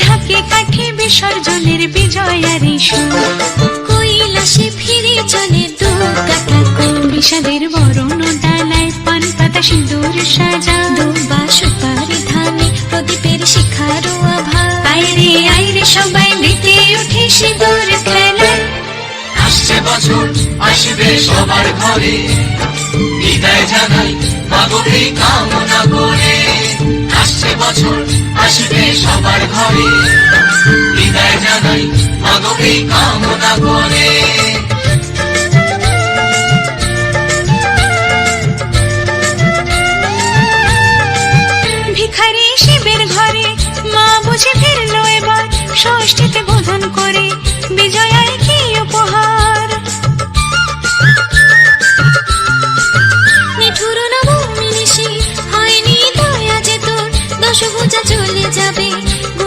ঢাকে কাঠে বিসর্জনের বিজয়ারি সুর, কৈলাসে ফিরে চলে দু কাটা কুল। বিষাদের বরণ ডালায় পান পাতা সিঁদুর সাজা, দুবা সুপারি ধানে প্রদীপের শিখারো আভা। আইরে আইরে সবাই মেতে উঠে সিঁদুর খেলায়। আসছে বছর আসবে সবার ঘরে, বিদায় জানাই মাগোকে কামনা করে। আসছে বছর আসবে সবার ঘরে, বিদায় জানাই মাগোকে কামনা করে। ভিখারি শিবের ঘরে মা বুঝে ফিরলো এবার, ষষ্ঠী